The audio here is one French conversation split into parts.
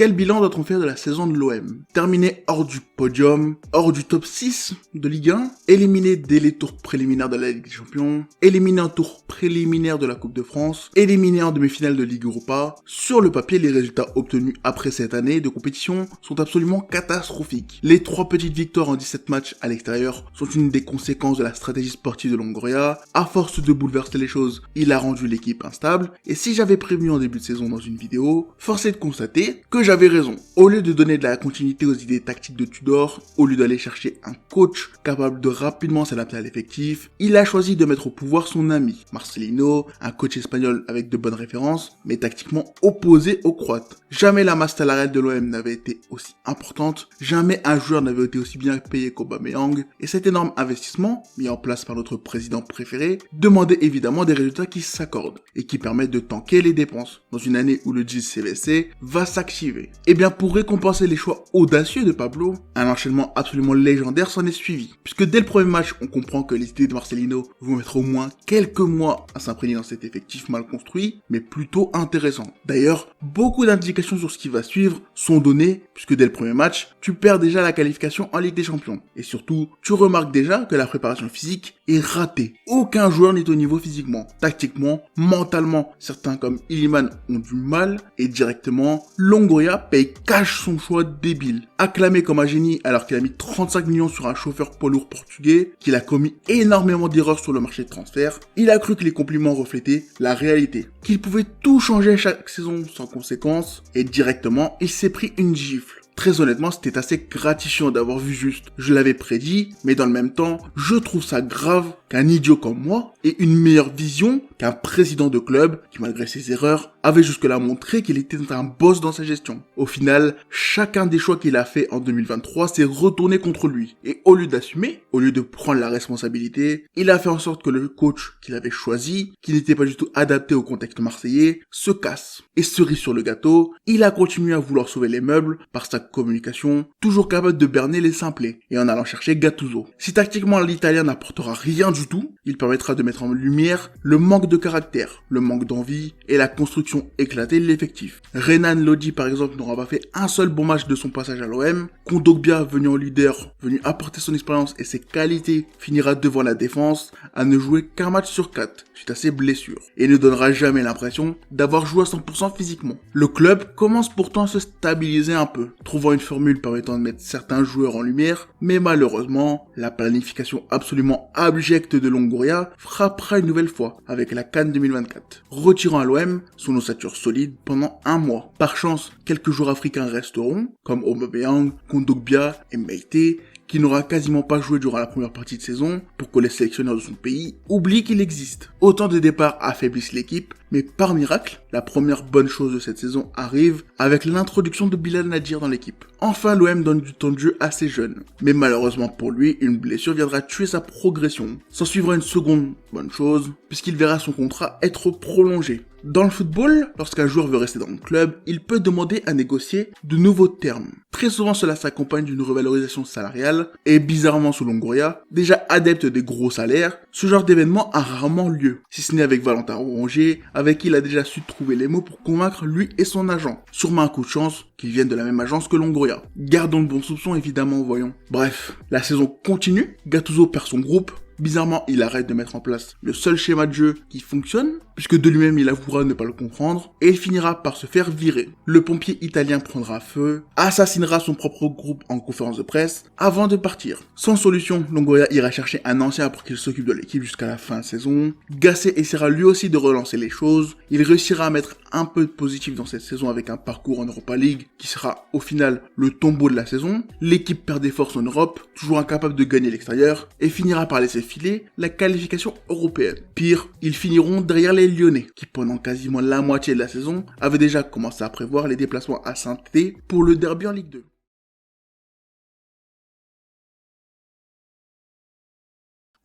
Quel bilan doit-on faire de la saison de l'OM? Terminé hors du podium, hors du top 6 de Ligue 1, éliminé dès les tours préliminaires de la Ligue des Champions, éliminé en tour préliminaire de la Coupe de France, éliminé en demi-finale de Ligue Europa. Sur le papier, les résultats obtenus après cette année de compétition sont absolument catastrophiques. Les 3 petites victoires en 17 matchs à l'extérieur sont une des conséquences de la stratégie sportive de Longoria. À force de bouleverser les choses, il a rendu l'équipe instable, et si j'avais prévenu en début de saison dans une vidéo, force est de constater que j'avais raison. Au lieu de donner de la continuité aux idées tactiques de Tudor, au lieu d'aller chercher un coach capable de rapidement s'adapter à l'effectif, il a choisi de mettre au pouvoir son ami, Marcelino, un coach espagnol avec de bonnes références, mais tactiquement opposé aux Croates. Jamais la masse salariale de l'OM n'avait été aussi importante, jamais un joueur n'avait été aussi bien payé qu'Aubameyang, et cet énorme investissement, mis en place par notre président préféré, demandait évidemment des résultats qui s'accordent, et qui permettent de tanker les dépenses, dans une année où le JCVC va s'activer. Et bien pour récompenser les choix audacieux de Pablo, un enchaînement absolument légendaire s'en est suivi, puisque dès le premier match, on comprend que les idées de Marcelino vont mettre au moins quelques mois à s'imprégner dans cet effectif mal construit, mais plutôt intéressant. D'ailleurs, beaucoup d'indications sur ce qui va suivre sont données, puisque dès le premier match, tu perds déjà la qualification en Ligue des Champions. Et surtout, tu remarques déjà que la préparation physique est ratée. Aucun joueur n'est au niveau physiquement, tactiquement, mentalement. Certains comme Iliman ont du mal, et directement, Longoria paye cash son choix débile. Acclamé comme un génie alors qu'il a mis 35 millions sur un chauffeur poids lourd portugais, qu'il a commis énormément d'erreurs sur le marché de transfert, il a cru que les compliments reflétaient la réalité, qu'il pouvait tout changer chaque saison sans conséquence, et directement, il s'est pris une gifle. Très honnêtement, c'était assez gratifiant d'avoir vu juste. Je l'avais prédit, mais dans le même temps, je trouve ça grave qu'un idiot comme moi ait une meilleure vision qu'un président de club qui, malgré ses erreurs, avait jusque-là montré qu'il était un boss dans sa gestion. Au final, chacun des choix qu'il a fait en 2023 s'est retourné contre lui. Et au lieu d'assumer, au lieu de prendre la responsabilité, il a fait en sorte que le coach qu'il avait choisi, qui n'était pas du tout adapté au contexte marseillais, se casse. Et cerise sur le gâteau, il a continué à vouloir sauver les meubles par sa communication, toujours capable de berner les simplets, et en allant chercher Gattuso. Si tactiquement l'Italien n'apportera rien du tout, il permettra de mettre en lumière le manque de caractère, le manque d'envie et la construction éclatée de l'effectif. Renan Lodi par exemple n'aura pas fait un seul bon match de son passage à l'OM, Kondogbia venu en leader, venu apporter son expérience et ses qualités, finira devant la défense à ne jouer qu'un match sur 4 suite à ses blessures, et ne donnera jamais l'impression d'avoir joué à 100% physiquement. Le club commence pourtant à se stabiliser un peu, trouvant une formule permettant de mettre certains joueurs en lumière, mais malheureusement, la planification absolument abjecte de Longoria frappera une nouvelle fois avec la CAN 2024, retirant à l'OM son ossature solide pendant un mois. Par chance, quelques joueurs africains resteront, comme Aubameyang, Kondogbia et Meite, qui n'aura quasiment pas joué durant la première partie de saison pour que les sélectionneurs de son pays oublient qu'il existe. Autant de départs affaiblissent l'équipe, mais par miracle, la première bonne chose de cette saison arrive avec l'introduction de Bilal Nadir dans l'équipe. Enfin, l'OM donne du temps de jeu à ses jeunes. Mais malheureusement pour lui, une blessure viendra tuer sa progression. S'en suivra une seconde bonne chose, puisqu'il verra son contrat être prolongé. Dans le football, lorsqu'un joueur veut rester dans le club, il peut demander à négocier de nouveaux termes. Très souvent, cela s'accompagne d'une revalorisation salariale, et bizarrement sous Longoria, déjà adepte des gros salaires, ce genre d'événement a rarement lieu. Si ce n'est avec Valentin Rongier, avec qui il a déjà su trouver les mots pour convaincre lui et son agent. Sûrement un coup de chance qu'ils viennent de la même agence que Longoria. Gardons le bon soupçon évidemment, voyons. Bref, la saison continue, Gattuso perd son groupe. Bizarrement, il arrête de mettre en place le seul schéma de jeu qui fonctionne, puisque de lui-même il avouera ne pas le comprendre, et il finira par se faire virer. Le pompier italien prendra feu, assassinera son propre groupe en conférence de presse, avant de partir. Sans solution, Longoria ira chercher un ancien pour qu'il s'occupe de l'équipe jusqu'à la fin de saison. Gasset essaiera lui aussi de relancer les choses, il réussira à mettre un peu de positif dans cette saison avec un parcours en Europa League, qui sera au final le tombeau de la saison. L'équipe perd des forces en Europe, toujours incapable de gagner l'extérieur, et finira par laisser filer la qualification européenne. Pire, ils finiront derrière les Lyonnais, qui pendant quasiment la moitié de la saison avaient déjà commencé à prévoir les déplacements à Saint-Étienne pour le derby en Ligue 2.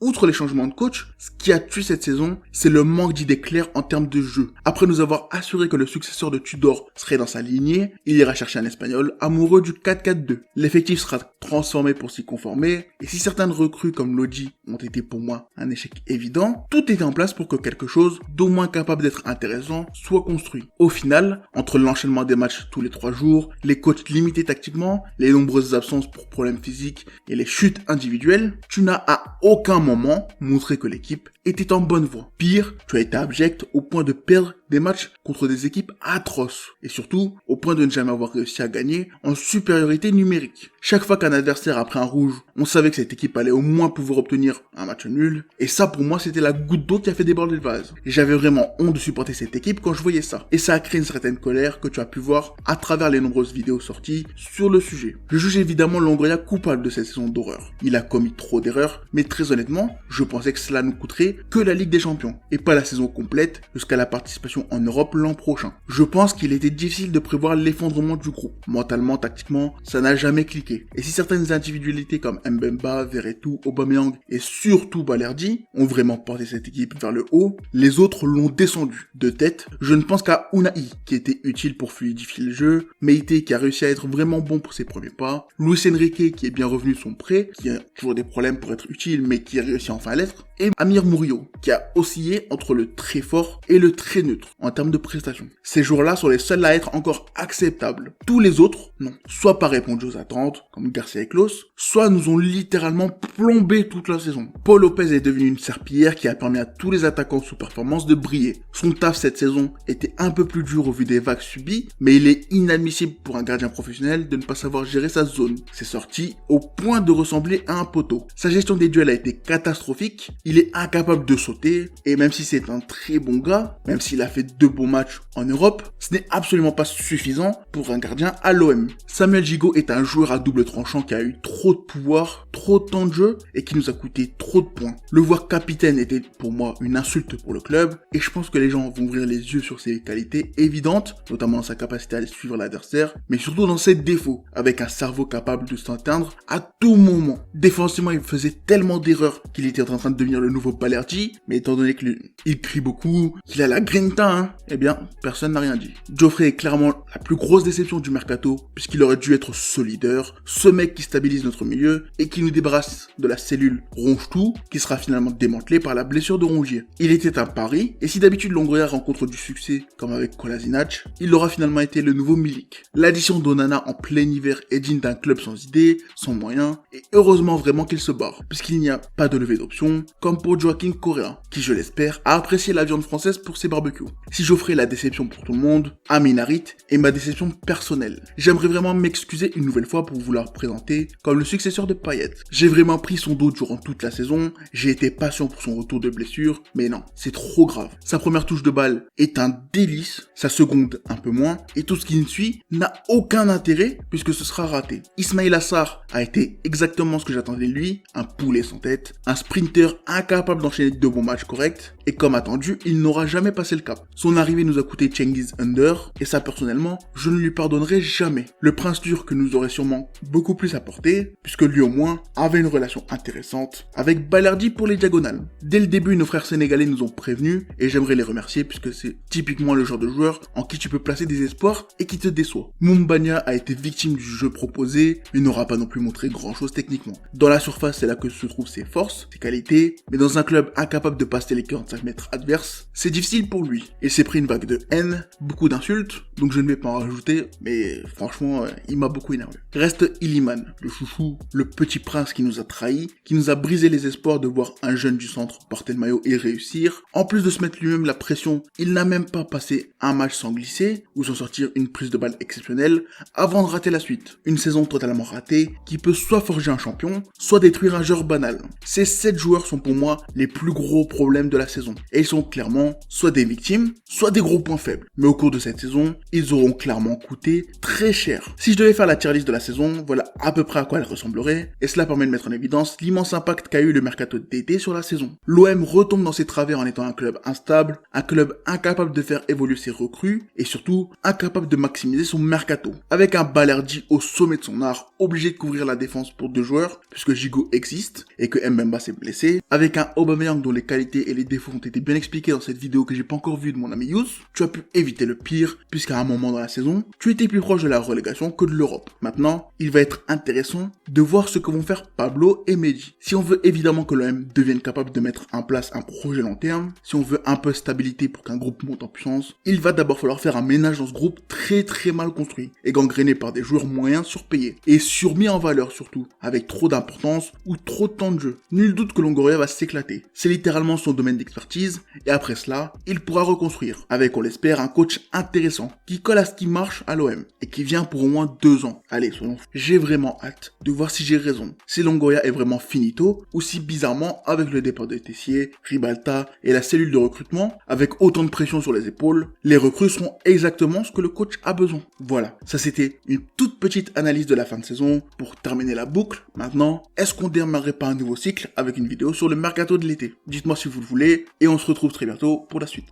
Outre les changements de coach, ce qui a tué cette saison, c'est le manque d'idées claires en termes de jeu. Après nous avoir assuré que le successeur de Tudor serait dans sa lignée, il ira chercher un Espagnol amoureux du 4-4-2. L'effectif sera transformé pour s'y conformer, et si certaines recrues comme Lodi ont été pour moi un échec évident, tout était en place pour que quelque chose d'au moins capable d'être intéressant soit construit. Au final, entre l'enchaînement des matchs tous les 3 jours, les coachs limités tactiquement, les nombreuses absences pour problèmes physiques et les chutes individuelles, tu n'as à aucun moment montré que l'équipe était en bonne voie. Pire, tu as été abject au point de perdre des matchs contre des équipes atroces. Et surtout, au point de ne jamais avoir réussi à gagner en supériorité numérique. Chaque fois qu'un adversaire a pris un rouge, on savait que cette équipe allait au moins pouvoir obtenir un match nul. Et ça, pour moi, c'était la goutte d'eau qui a fait déborder le vase. Et j'avais vraiment honte de supporter cette équipe quand je voyais ça. Et ça a créé une certaine colère que tu as pu voir à travers les nombreuses vidéos sorties sur le sujet. Je juge évidemment Longoria coupable de cette saison d'horreur. Il a commis trop d'erreurs, mais très honnêtement, je pensais que cela nous coûterait que la Ligue des Champions, et pas la saison complète jusqu'à la participation en Europe l'an prochain. Je pense qu'il était difficile de prévoir l'effondrement du groupe. Mentalement, tactiquement, ça n'a jamais cliqué. Et si certaines individualités comme Mbemba, Verretou, Aubameyang et surtout Balerdi ont vraiment porté cette équipe vers le haut, les autres l'ont descendu. De tête, je ne pense qu'à Unai, qui était utile pour fluidifier le jeu, Meite qui a réussi à être vraiment bon pour ses premiers pas, Luis Enrique qui est bien revenu de son prêt, qui a toujours des problèmes pour être utile mais qui a réussi enfin à l'être, et Amir Murillo, qui a oscillé entre le très fort et le très neutre en termes de prestations. Ces joueurs-là sont les seuls à être encore acceptables. Tous les autres, non. Soit pas répondu aux attentes, comme Garcia et Klose, soit nous ont littéralement plombé toute la saison. Paul Lopez est devenu une serpillière qui a permis à tous les attaquants sous performance de briller. Son taf cette saison était un peu plus dur au vu des vagues subies, mais il est inadmissible pour un gardien professionnel de ne pas savoir gérer sa zone. C'est sorti au point de ressembler à un poteau. Sa gestion des duels a été catastrophique, il est incapable de sauter, et même si c'est un très bon gars, même s'il a fait 2 bons matchs en Europe, ce n'est absolument pas suffisant pour un gardien à l'OM. Samuel Gigot est un joueur à double tranchant qui a eu trop de pouvoir, trop de temps de jeu, et qui nous a coûté trop de points. Le voir capitaine était pour moi une insulte pour le club, et je pense que les gens vont ouvrir les yeux sur ses qualités évidentes, notamment dans sa capacité à suivre l'adversaire, mais surtout dans ses défauts, avec un cerveau capable de s'atteindre à tout moment. Défensivement, il faisait tellement d'erreurs qu'il était en train de devenir le nouveau Balerdi, mais étant donné qu'il crie beaucoup, qu'il a la grinta, eh bien, personne n'a rien dit. Geoffrey est clairement la plus grosse déception du mercato, puisqu'il aurait dû être ce leader, ce mec qui stabilise notre milieu, et qui nous débarrasse de la cellule ronge-tout, qui sera finalement démantelée par la blessure de Rongier. Il était un pari, et si d'habitude Longoria rencontre du succès, comme avec Kolasinac, il aura finalement été le nouveau Milik. L'addition d'Onana en plein hiver est digne d'un club sans idées, sans moyens, et heureusement vraiment qu'il se barre, puisqu'il n'y a pas de levée d'options, comme pour Joaquin Correa, qui je l'espère a apprécié la viande française pour ses barbecues. Si j'offrais la déception pour tout le monde, Amin Harit est ma déception personnelle. J'aimerais vraiment m'excuser une nouvelle fois pour vous la présenter comme le successeur de Payet. J'ai vraiment pris son dos durant toute la saison, j'ai été patient pour son retour de blessure, mais non, c'est trop grave. Sa première touche de balle est un délice, sa seconde un peu moins, et tout ce qui suit n'a aucun intérêt puisque ce sera raté. Ismail Assar a été exactement ce que j'attendais de lui, un poulet sans tête, un sprinter incapable d'enchaîner 2 bons matchs corrects, et comme attendu, il n'aura jamais passé le cap. Son arrivée nous a coûté Cengiz Under, et ça personnellement, je ne lui pardonnerai jamais. Le prince turc nous aurait sûrement beaucoup plus apporté, puisque lui au moins avait une relation intéressante avec Balerdi pour les diagonales. Dès le début, nos frères sénégalais nous ont prévenus, et j'aimerais les remercier puisque c'est typiquement le genre de joueur en qui tu peux placer des espoirs et qui te déçoit. Mumbania a été victime du jeu proposé, mais n'aura pas non plus montré grand chose techniquement. Dans la surface, c'est là que se trouvent ses forces, ses qualités, mais dans un club incapable de passer les 45 mètres adverses, c'est difficile pour lui. Il s'est pris une vague de haine, beaucoup d'insultes, donc je ne vais pas en rajouter, mais franchement, il m'a beaucoup énervé. Reste Iliman, le chouchou, le petit prince qui nous a trahis, qui nous a brisé les espoirs de voir un jeune du centre porter le maillot et réussir. En plus de se mettre lui-même la pression, il n'a même pas passé un match sans glisser, ou sans sortir une prise de balle exceptionnelle, avant de rater la suite. Une saison totalement ratée, qui peut soit forger un champion, soit détruire un joueur banal. Ces 7 joueurs sont pour moi les plus gros problèmes de la saison. saison. Et ils sont clairement soit des victimes, soit des gros points faibles. Mais au cours de cette saison, ils auront clairement coûté très cher. Si je devais faire la tier list de la saison, voilà à peu près à quoi elle ressemblerait, et cela permet de mettre en évidence l'immense impact qu'a eu le mercato d'été sur la saison. L'OM retombe dans ses travers en étant un club instable, un club incapable de faire évoluer ses recrues, et surtout incapable de maximiser son mercato. Avec un Balerdi au sommet de son art, obligé de couvrir la défense pour 2 joueurs, puisque Gigot existe, et que Mbemba s'est blessé, avec un Aubameyang dont les qualités et les défauts ont été bien expliqués dans cette vidéo que j'ai pas encore vue de mon ami Yous, tu as pu éviter le pire, puisqu'à un moment dans la saison, tu étais plus proche de la relégation que de l'Europe. Maintenant, il va être intéressant de voir ce que vont faire Pablo et Mehdi. Si on veut évidemment que l'OM devienne capable de mettre en place un projet long terme, si on veut un peu de stabilité pour qu'un groupe monte en puissance, il va d'abord falloir faire un ménage dans ce groupe très mal construit, et gangréné par des joueurs moyens surpayés, et surmis en valeur surtout, avec trop d'importance ou trop de temps de jeu. Nul doute que Longoria va s'éclater. C'est littéralement son domaine d'expertise, et après cela, il pourra reconstruire, avec on l'espère un coach intéressant, qui colle à ce qui marche à l'OM, et qui vient pour au moins 2 ans. Allez, soyons fous. J'ai vraiment hâte de voir si j'ai raison, si Longoria est vraiment finito, ou si bizarrement, avec le départ de Tessier, Ribalta et la cellule de recrutement, avec autant de pression sur les épaules, les recrues seront exactement ce que le coach a besoin. Voilà, ça c'était une toute petite analyse de la fin de saison pour terminer la boucle. Maintenant, est-ce qu'on démarrerait pas un nouveau cycle avec une vidéo sur le mercato de l'été? Dites-moi si vous le voulez, et on se retrouve très bientôt pour la suite.